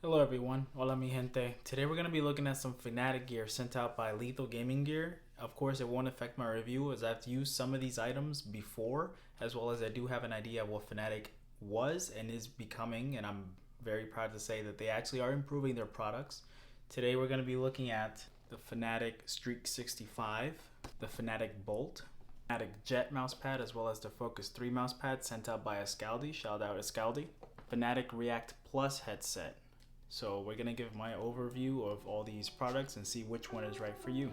Hello everyone, hola mi gente. Today we're going to be looking at some Fnatic gear sent out by Lethal Gaming Gear. Of course it won't affect my review as I've used some of these items before, as well as I do have an idea of what Fnatic was and is becoming, and I'm very proud to say that they actually are improving their products. Today we're going to be looking at the Fnatic Streak 65, the Fnatic Bolt, Fnatic Jet mousepad, as well as the Focus 3 mousepad sent out by Escaldi, shout out Escaldi, Fnatic React Plus headset. So we're going to give my overview of all these products and see which one is right for you.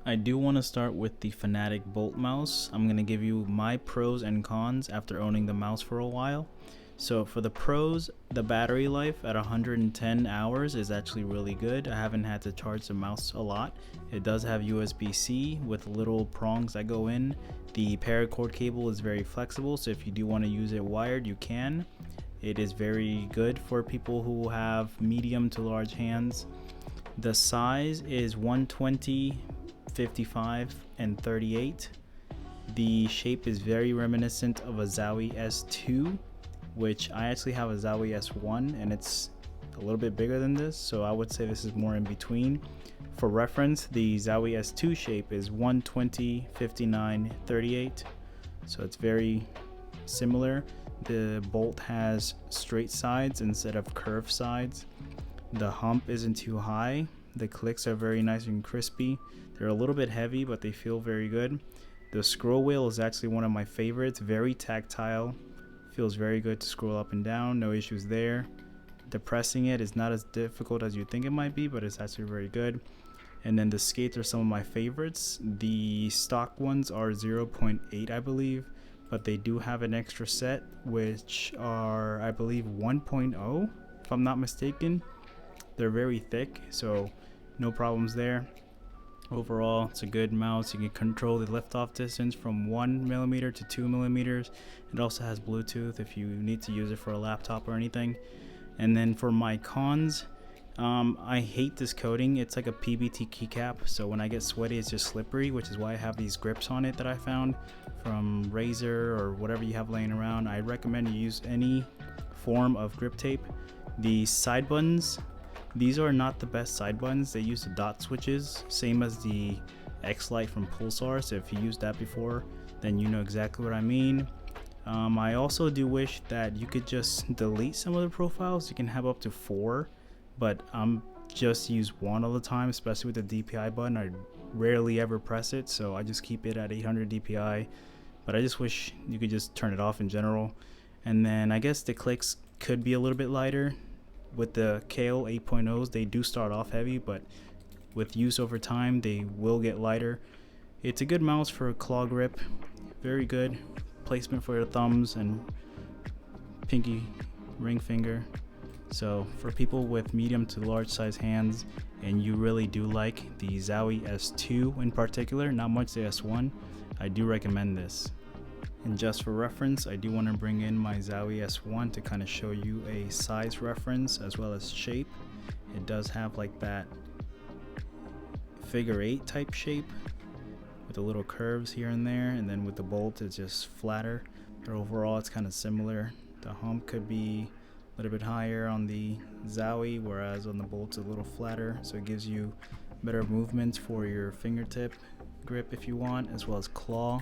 I do want to start with the Fnatic Bolt mouse. I'm going to give you my pros and cons after owning the mouse for a while. So for the pros, the battery life at 110 hours is actually really good. I haven't had to charge the mouse a lot. It does have USB-C with little prongs that go in. The paracord cable is very flexible, so if you do want to use it wired, you can. It is very good for people who have medium to large hands. The size is 120, 55, and 38. The shape is very reminiscent of a Zowie S2, which I actually have a Zowie S1 and it's a little bit bigger than this, so I would say this is more in between. For reference, the Zowie S2 shape is 120, 59, 38, so it's very similar. The Bolt has straight sides instead of curved sides. The hump isn't too high. The clicks are very nice and crispy. They're a little bit heavy, but they feel very good. The scroll wheel is actually one of my favorites. Very tactile. Feels very good to scroll up and down. No issues there. Depressing it is not as difficult as you think it might be, but it's actually very good. And then the skates are some of my favorites. The stock ones are 0.8, I believe. But they do have an extra set, which are, I believe, 1.0, if I'm not mistaken. They're very thick, so no problems there. Overall, it's a good mouse. You can control the lift-off distance from 1mm to 2mm. It also has Bluetooth if you need to use it for a laptop or anything. And then for my cons, I hate this coating. It's like a PBT keycap, so when I get sweaty it's just slippery, which is why I have these grips on it that I found from Razer or whatever you have laying around. I recommend you use any form of grip tape. The side buttons, these are not the best side buttons. They use the dot switches, same as the X-Lite from Pulsar, so if you used that before then you know exactly what I mean. I also do wish that you could just delete some of the profiles. You can have up to 4, but I'm just use one all the time, especially with the DPI button. I rarely ever press it, so I just keep it at 800 DPI, but I just wish you could just turn it off in general. And then I guess the clicks could be a little bit lighter. With the Kale 8.0s, they do start off heavy, but with use over time they will get lighter. It's a good mouse for a claw grip, very good placement for your thumbs and pinky ring finger. So for people with medium to large size hands and you really do like the Zowie S2 in particular, not much the S1, I do recommend this. And just for reference, I do want to bring in my Zowie S1 to kind of show you a size reference as well as shape. It does have like that figure 8 type shape with the little curves here and there, and then with the Bolt it's just flatter, but overall it's kind of similar. The hump could be a little bit higher on the Zowie, whereas on the Bolt's a little flatter, so it gives you better movements for your fingertip grip if you want, as well as claw.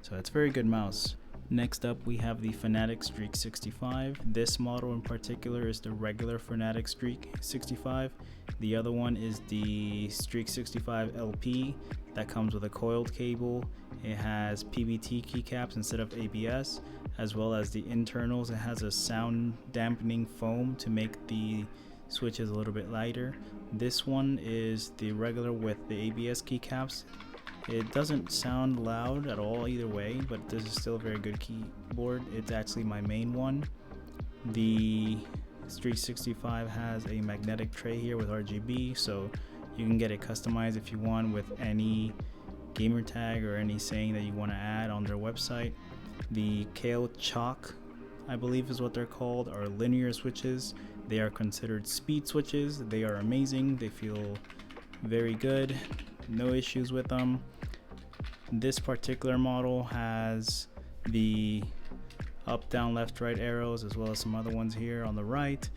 So it's a very good mouse. Next up we have the Fnatic Streak 65. This model in particular is the regular Fnatic Streak 65. The other one is the Streak 65 LP that comes with a coiled cable. It has PBT keycaps instead of ABS, as well as the internals. It has a sound dampening foam to make the switches a little bit lighter. This one is the regular with the ABS keycaps. It doesn't sound loud at all either way, but this is still a very good keyboard. It's actually my main one. The Streak 65 has a magnetic tray here with RGB, so you can get it customized if you want with any gamer tag or any saying that you want to add on their website. The Kale Chalk, I believe is what they're called, are linear switches. They are considered speed switches. They are amazing. They feel very good. No issues with them. This particular model has the up, down, left, right arrows, as well as some other ones here on the right.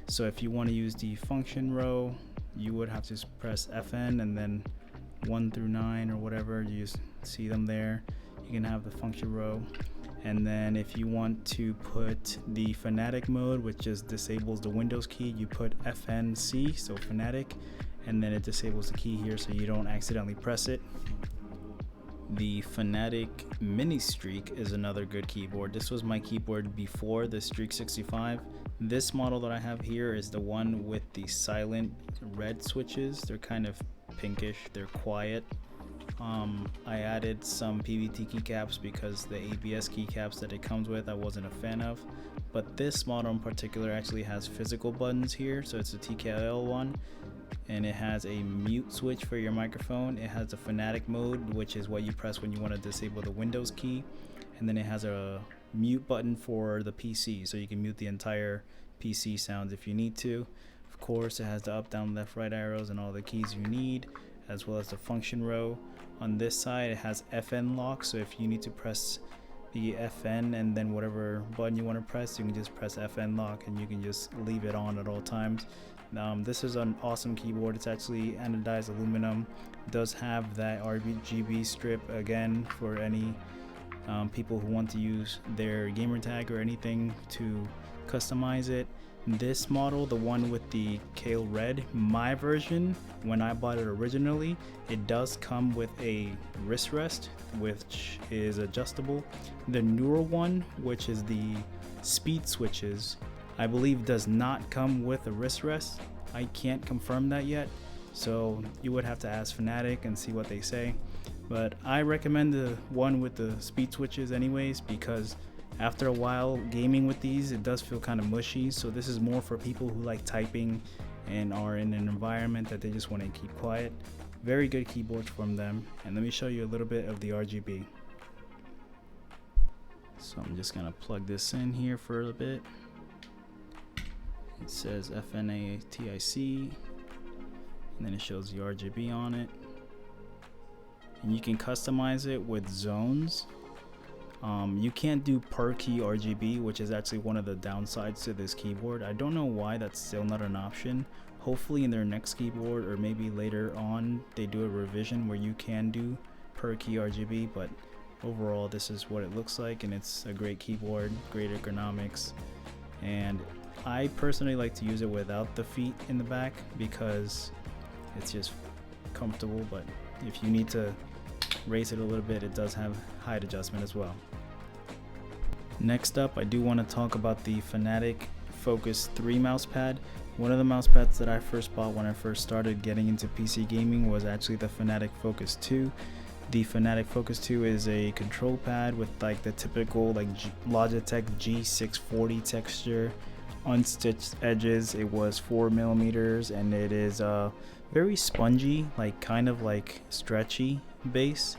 So if you want to use the function row, you would have to press FN and then 1 through 9 or whatever, you just see them there. You can have the function row. And then if you want to put the Fnatic mode, which just disables the Windows key, you put FNC, so Fnatic, and then it disables the key here so you don't accidentally press it. The Fnatic Mini Streak is another good keyboard. This was my keyboard before the Streak 65. This model that I have here is the one with the silent red switches. They're kind of pinkish, they're quiet. I added some PVT keycaps because the ABS keycaps that it comes with I wasn't a fan of, but this model in particular actually has physical buttons here. So it's a TKL one, and it has a mute switch for your microphone. It has a Fnatic mode, which is what you press when you want to disable the Windows key, and then it has a mute button for the PC, so you can mute the entire PC sounds if you need to. Of course, it has the up, down, left, right arrows and all the keys you need, as well as the function row. On this side, it has FN lock, so if you need to press the FN and then whatever button you want to press, you can just press FN lock and you can just leave it on at all times. This is an awesome keyboard. It's actually anodized aluminum. It does have that RGB strip again for any people who want to use their gamer tag or anything to customize it. This model, the one with the Kale Red, my version, when I bought it originally, it does come with a wrist rest, which is adjustable. The newer one, which is the speed switches, I believe does not come with a wrist rest. I can't confirm that yet, so you would have to ask Fnatic and see what they say. But I recommend the one with the speed switches anyways, because after a while gaming with these, it does feel kind of mushy. So this is more for people who like typing and are in an environment that they just want to keep quiet. Very good keyboards from them. And let me show you a little bit of the RGB. So I'm just gonna plug this in here for a bit. It says FNATIC, and then it shows the RGB on it. And you can customize it with zones. You can't do per key RGB, which is actually one of the downsides to this keyboard. I don't know why that's still not an option. Hopefully in their next keyboard, or maybe later on, they do a revision where you can do per key RGB, but overall this is what it looks like, and it's a great keyboard, great ergonomics. And I personally like to use it without the feet in the back because it's just comfortable, but if you need to raise it a little bit, it does have height adjustment as well. Next up, I do want to talk about the Fnatic Focus 3 mousepad. One of the mousepads that I first bought when I first started getting into PC gaming was actually the Fnatic Focus 2. The Fnatic Focus 2 is a control pad with like the typical like Logitech G640 texture, unstitched edges. It was 4mm, and it is very spongy, like kind of like stretchy base.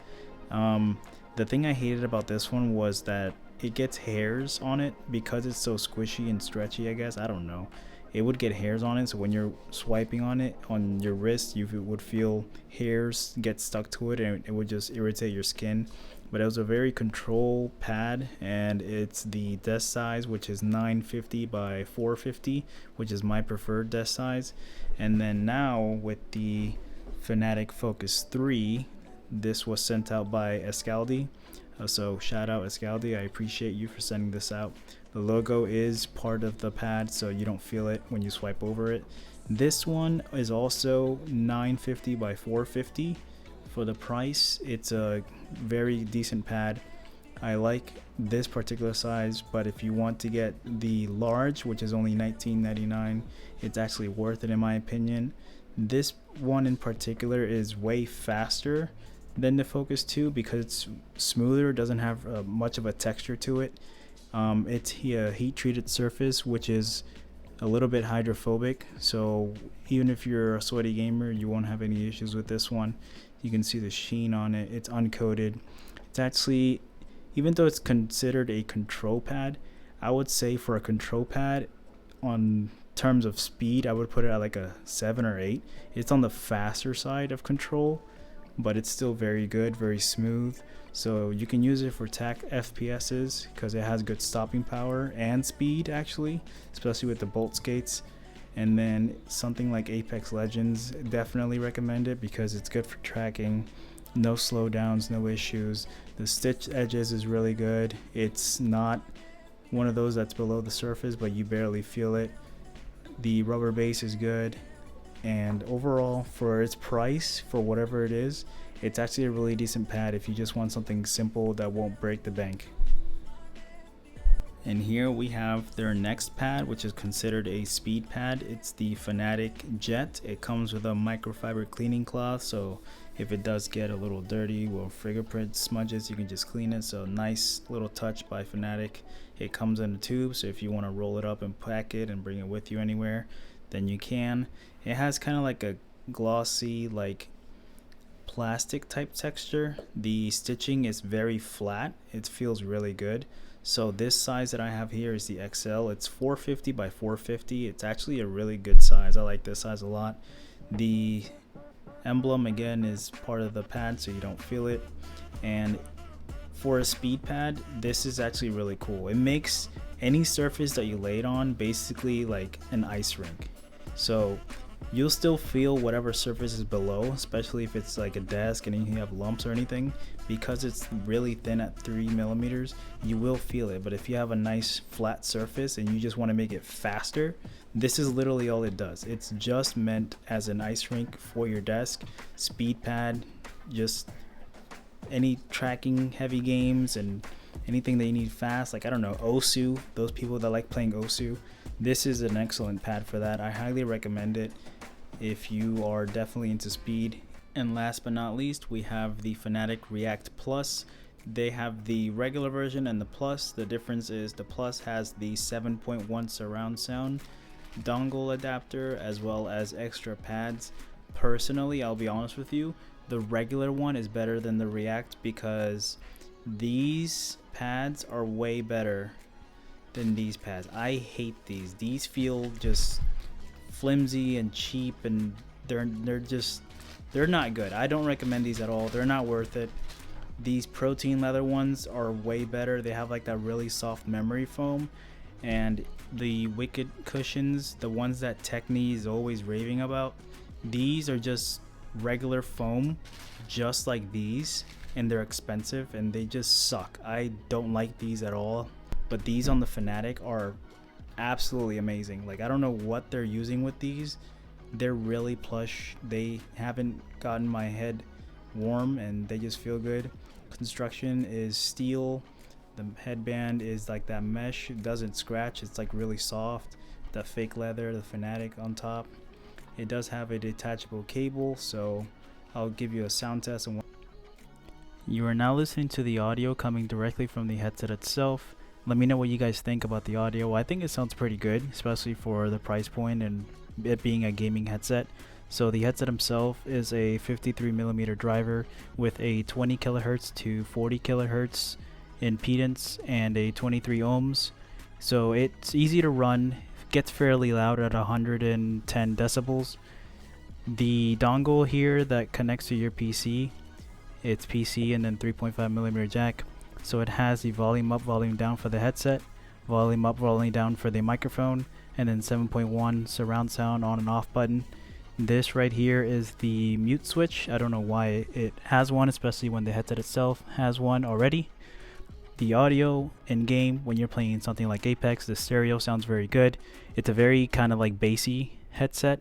The thing I hated about this one was that it gets hairs on it because it's so squishy and stretchy, I guess. I don't know. It would get hairs on it, so when you're swiping on it on your wrist, you would feel hairs get stuck to it, and it would just irritate your skin. But it was a very control pad, and it's the desk size, which is 950 by 450, which is my preferred desk size. And then now with the Fnatic Focus 3, this was sent out by Escaldi. So shout out Escaldi, I appreciate you for sending this out. The logo is part of the pad, so you don't feel it when you swipe over it. This one is also 950 by 450. For the price, it's a very decent pad. I like this particular size, but if you want to get the large, which is only $19.99, it's actually worth it in my opinion. This one in particular is way faster than the Focus 2 because it's smoother, doesn't have much of a texture to it. It's a heat treated surface, which is a little bit hydrophobic, so even if you're a sweaty gamer, you won't have any issues with this one. You can see the sheen on it. It's uncoated. It's actually, even though it's considered a control pad, I would say for a control pad, on terms of speed, I would put it at like a 7 or 8. It's on the faster side of control, but it's still very good, very smooth. So you can use it for tack FPSs because it has good stopping power and speed actually, especially with the bolt skates. And then something like Apex Legends, definitely recommend it because it's good for tracking. No slowdowns, no issues. The stitch edges is really good. It's not one of those that's below the surface, but you barely feel it. The rubber base is good. And overall, for its price, for whatever it is, it's actually a really decent pad if you just want something simple that won't break the bank. And here we have their next pad, which is considered a speed pad. It's the Fnatic Jet. It comes with a microfiber cleaning cloth, so if it does get a little dirty or fingerprint smudges, you can just clean it. So nice little touch by Fnatic. It comes in a tube, so if you want to roll it up and pack it and bring it with you anywhere, then you can. It has kind of like a glossy, like plastic type texture. The stitching is very flat. It feels really good. So this size that I have here is the XL. It's 450 by 450. It's actually a really good size. I like this size a lot. The emblem again is part of the pad, so you don't feel it. And for a speed pad, this is actually really cool. It makes any surface that you lay it on basically like an ice rink. So you'll still feel whatever surface is below, especially if it's like a desk and you have lumps or anything. Because it's really thin at 3mm, you will feel it. But if you have a nice flat surface and you just want to make it faster, this is literally all it does. It's just meant as an ice rink for your desk. Speed pad, just any tracking heavy games and anything that you need fast, like I don't know, Osu, those people that like playing Osu, this is an excellent pad for that. I highly recommend it if you are definitely into speed. And last but not least, we have the Fnatic React Plus. They have the regular version and the Plus. The difference is the Plus has the 7.1 surround sound dongle adapter as well as extra pads. Personally, I'll be honest with you, the regular one is better than the React because these pads are way better than these pads. I hate these. These feel just flimsy and cheap, and they're not good. I don't recommend these at all. They're not worth it. These protein leather ones are way better. They have like that really soft memory foam, and the Wicked cushions, the ones that Techni is always raving about, these are just regular foam, just like these, and they're expensive and they just suck. I don't like these at all. But these on the Fnatic are absolutely amazing. Like I don't know what they're using with these. They're really plush. They haven't gotten my head warm and they just feel good. Construction is steel. The headband is like that mesh. It doesn't scratch. It's like really soft. The fake leather, the Fnatic on top. It does have a detachable cable, so I'll give you a sound test. You are now listening to the audio coming directly from the headset itself. Let me know what you guys think about the audio. I think it sounds pretty good, especially for the price point and it being a gaming headset. So the headset himself is a 53mm driver with a 20 kilohertz to 40 kilohertz impedance and a 23 ohms. So it's easy to run, gets fairly loud at 110 decibels. The dongle here that connects to your PC, it's PC and then 3.5mm jack. So it has the volume up, volume down for the headset, volume up, volume down for the microphone, and then 7.1 surround sound on and off button. This right here is the mute switch. I don't know why it has one, especially when the headset itself has one already. The audio in game, when you're playing something like Apex, the stereo sounds very good. It's a very kind of like bassy headset.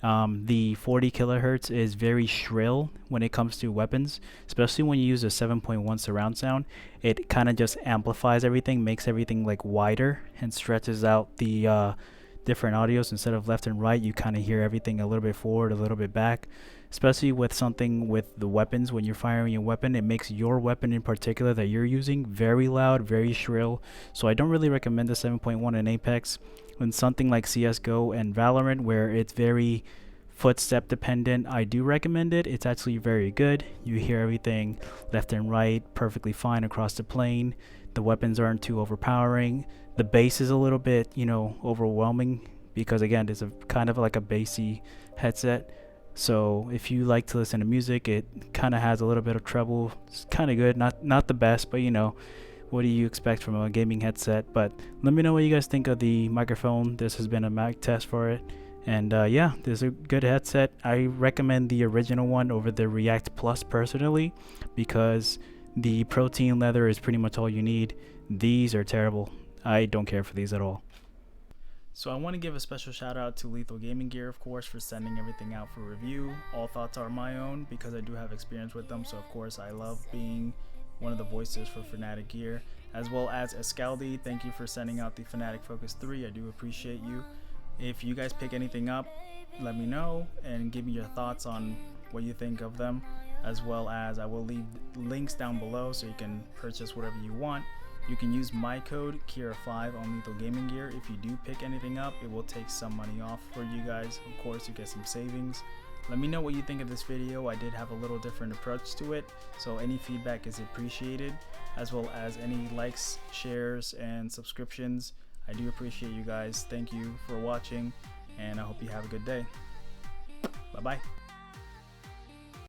The 40 kilohertz is very shrill when it comes to weapons, especially when you use a 7.1 surround sound. It kind of just amplifies everything, makes everything like wider and stretches out the different audios. Instead of left and right, you kind of hear everything a little bit forward, a little bit back. Especially with something with the weapons, when you're firing a weapon, it makes your weapon in particular that you're using very loud, very shrill. So I don't really recommend the 7.1 in Apex. When something like CSGO and Valorant, where it's very footstep dependent, I do recommend it. It's actually very good. You hear everything left and right perfectly fine across the plane. The weapons aren't too overpowering. The bass is a little bit, overwhelming because again, it's a kind of like a bassy headset. So if you like to listen to music, it kind of has a little bit of treble. It's kind of good, not the best, but what do you expect from a gaming headset? But let me know what you guys think of the microphone. This has been a mic test for it. And yeah, there's a good headset. I recommend the original one over the React Plus personally, because the protein leather is pretty much all you need. These are terrible. I don't care for these at all. So I want to give a special shout out to Lethal Gaming Gear, of course, for sending everything out for review. All thoughts are my own because I do have experience with them. So of course I love being one of the voices for Fnatic gear, as well as Escaldi. Thank you for sending out the Fnatic Focus 3. I do appreciate you. If you guys pick anything up, let me know and give me your thoughts on what you think of them, as well as I will leave links down below so you can purchase whatever you want. You can use my code Kira5 on Lethal Gaming Gear. If you do pick anything up, it will take some money off for you guys. Of course, you get some savings. Let me know what you think of this video. I did have a little different approach to it, so any feedback is appreciated, as well as any likes, shares, and subscriptions. I do appreciate you guys. Thank you for watching, and I hope you have a good day. Bye bye.